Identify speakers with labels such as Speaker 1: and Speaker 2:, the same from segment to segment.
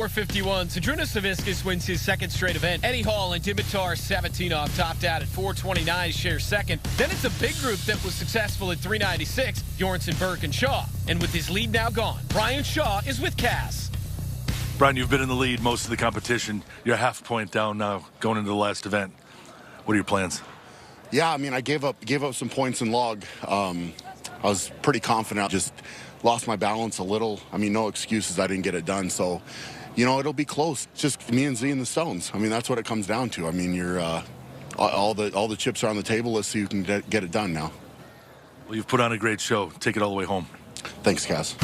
Speaker 1: 4:51. Zydrunas Savickas wins his second straight event. Eddie Hall and Dimitar 17 topped out at 4:29, share second. Then it's a big group that was successful at 3:96, Bjornsson, Burke, and Shaw. And with his lead now gone, Brian Shaw is with Cass.
Speaker 2: Brian, you've been in the lead most of the competition. You're a half point down now going into the last event. What are your plans?
Speaker 3: Yeah, I mean, I gave up some points in log. I was pretty confident. I just lost my balance a little. I mean, no excuses. I didn't get it done. So, you know, it'll be close. Just me and Z and the Stones. I mean, that's what it comes down to. I mean, you're all the chips are on the table. Let's see who can get it done now.
Speaker 2: Well, you've put on a great show. Take it all the way home.
Speaker 3: Thanks, Cass.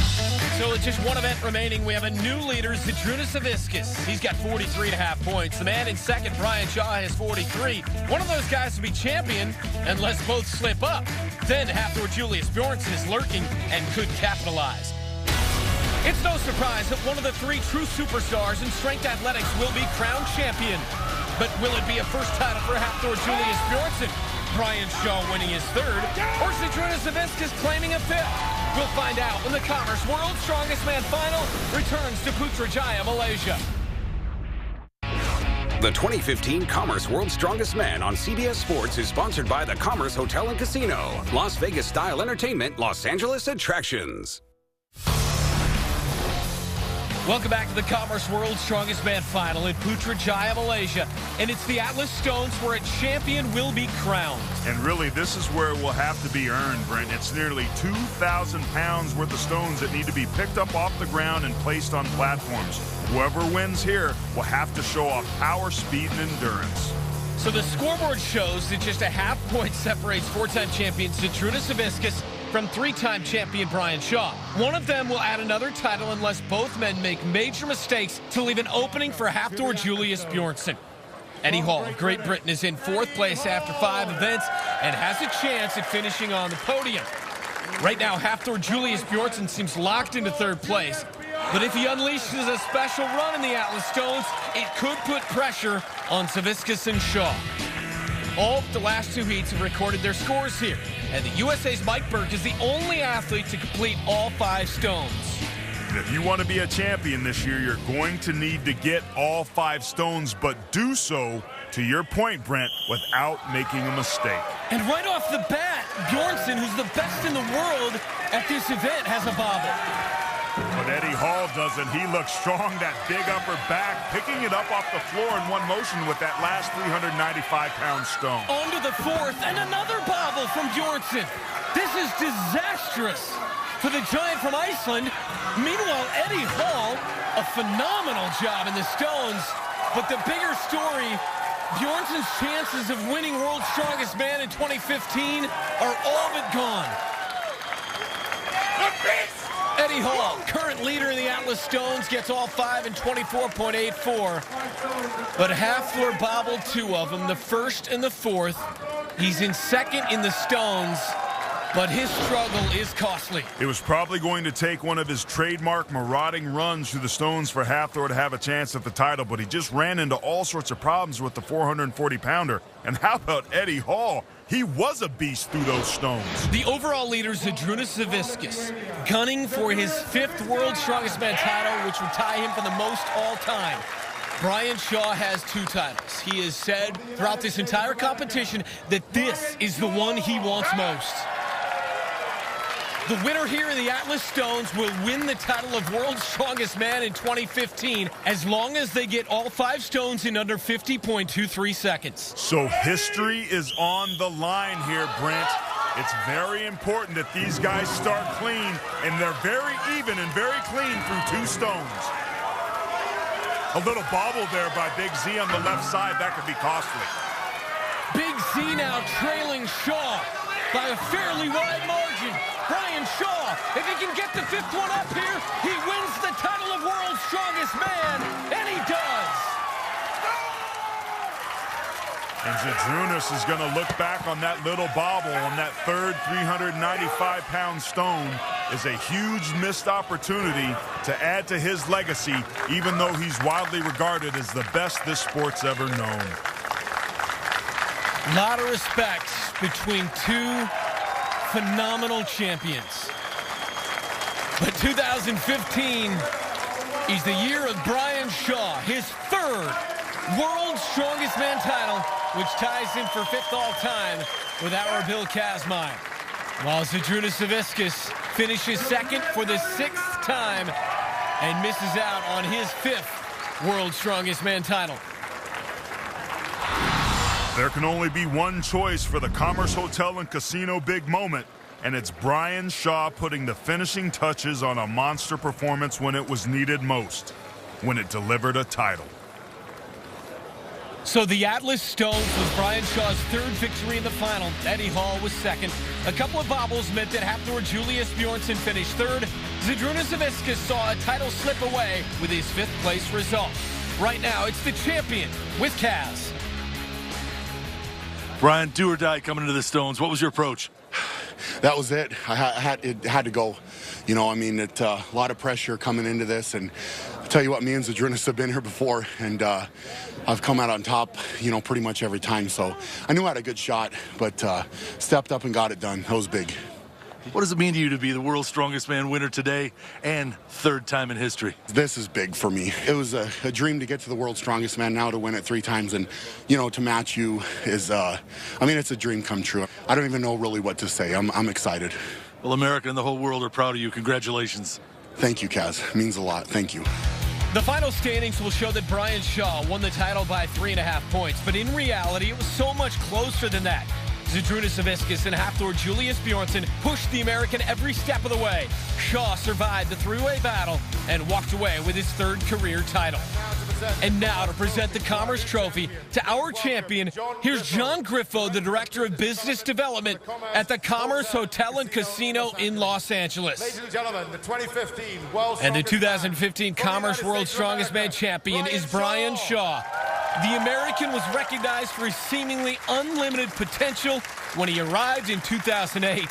Speaker 1: So with just one event remaining, we have a new leader, Zydrunas Savickas. He's got 43.5 points. The man in second, Brian Shaw, has 43. One of those guys to be champion unless both slip up. Then Hafthor Julius Bjornsson is lurking and could capitalize. It's no surprise that one of the three true superstars in strength athletics will be crowned champion. But will it be a first title for Hafthor Julius Bjornsson? Brian Shaw winning his third, or Zydrunas Savickas claiming a fifth? We'll find out when the Commerce World's Strongest Man Final returns to Putrajaya, Malaysia.
Speaker 4: The 2015 Commerce World's Strongest Man on CBS Sports is sponsored by the Commerce Hotel and Casino, Las Vegas-style entertainment, Los Angeles attractions.
Speaker 1: Welcome back to the Commerce World's Strongest Man Final in Putrajaya, Malaysia. And it's the Atlas Stones where a champion will be crowned.
Speaker 5: And really, this is where it will have to be earned, Brent. It's nearly 2,000 pounds worth of stones that need to be picked up off the ground and placed on platforms. Whoever wins here will have to show off power, speed, and endurance.
Speaker 1: So the scoreboard shows that just a half point separates four-time champion Zydrunas Savickas from three-time champion Brian Shaw. One of them will add another title unless both men make major mistakes to leave an opening for Hafthor Julius Bjornsson. Eddie Hall of Great Britain is in fourth place after 5 events and has a chance at finishing on the podium. Right now, Hafthor Julius Bjornsson seems locked into third place. But if he unleashes a special run in the Atlas Stones, it could put pressure on Savickas and Shaw. All but the last 2 heats have recorded their scores here. And the USA's Mike Burke is the only athlete to complete all 5 stones.
Speaker 5: And if you want to be a champion this year, you're going to need to get all 5 stones, but do so, to your point, Brent, without making a mistake.
Speaker 1: And right off the bat, Bjornsson, who's the best in the world at this event, has a bobble.
Speaker 5: But Eddie Hall doesn't. He looks strong, that big upper back, picking it up off the floor in one motion with that last 395-pound stone.
Speaker 1: On to the fourth, and another bobble from Bjornsson. This is disastrous for the giant from Iceland. Meanwhile, Eddie Hall, a phenomenal job in the stones. But the bigger story, Bjornsson's chances of winning World's Strongest Man in 2015 are all but gone. Eddie Hall, current leader in the Atlas Stones, gets all 5 in 24.84. But Hafthor bobbled 2 of them, the first and the fourth. He's in second in the stones, but his struggle is costly.
Speaker 5: It was probably going to take one of his trademark marauding runs through the stones for Hafthor to have a chance at the title, but he just ran into all sorts of problems with the 440-pounder. And how about Eddie Hall? He was a beast through those stones.
Speaker 1: The overall leader, Zydrunas Savickas, gunning for his 5th World's Strongest Man title, which would tie him for the most all-time. Brian Shaw has 2 titles. He has said throughout this entire competition that this is the one he wants most. The winner here in the Atlas Stones will win the title of World's Strongest Man in 2015 as long as they get all 5 stones in under 50.23 seconds.
Speaker 5: So history is on the line here, Brent. It's very important that these guys start clean, and they're very even and very clean through 2 stones. A little bobble there by Big Z on the left side. That could be costly.
Speaker 1: Big Z now trailing Shaw by a fairly wide margin. Brian Shaw, if he can get the 5th one up here, he wins the title of World's Strongest Man, and he does.
Speaker 5: And Zydrunas is going to look back on that little bobble on that third 395-pound stone as a huge missed opportunity to add to his legacy, even though he's widely regarded as the best this sport's ever known.
Speaker 1: A lot of respect between 2 phenomenal champions. But 2015 He's the year of Brian Shaw, his third World's Strongest Man title, which ties him for fifth all-time with our Bill Kazmaier. While Zydrunas Savickas finishes second for the sixth time and misses out on his fifth World's Strongest Man title.
Speaker 5: There can only be one choice for the Commerce Hotel and Casino big moment, and it's Brian Shaw putting the finishing touches on a monster performance when it was needed most, when it delivered a title.
Speaker 1: So the Atlas Stones was Brian Shaw's third victory in the final. Eddie Hall was second. A couple of bobbles meant that Hafthor Julius Bjornsson finished third. Zydrunas Savickas saw a title slip away with his fifth place result. Right now, it's the champion with Kaz.
Speaker 2: Brian, do or die coming into the Stones. What was your approach?
Speaker 3: That was it. It had to go. You know, I mean, a lot of pressure coming into this, and I'll tell you what, me and Zydrunas have been here before, and I've come out on top, you know, pretty much every time. So I knew I had a good shot, but stepped up and got it done. That was big.
Speaker 2: What does it mean to you to be the World's Strongest Man winner today and third time in history?
Speaker 3: This is big for me. It was a dream to get to the World's Strongest Man, now to win it 3 times, and, you know, to match you is, I mean, it's a dream come true. I don't even know really what to say. I'm excited.
Speaker 2: Well, America and the whole world are proud of you. Congratulations.
Speaker 3: Thank you, Kaz. It means a lot. Thank you.
Speaker 1: The final standings will show that Brian Shaw won the title by 3.5 points, but in reality, it was so much closer than that. Zydrunas Savickas and Hafthor Julius Bjornsson pushed the American every step of the way. Shaw survived the three-way battle and walked away with his third career title. And now to present the Commerce Trophy to our champion, here's John Griffo, the Director of Business Development at the Commerce Hotel and Casino in Los Angeles.
Speaker 6: Ladies and gentlemen, the 2015 World's
Speaker 1: And the 2015 Commerce World's Strongest Man champion is Brian Shaw. The American was recognized for his seemingly unlimited potential when he arrived in 2008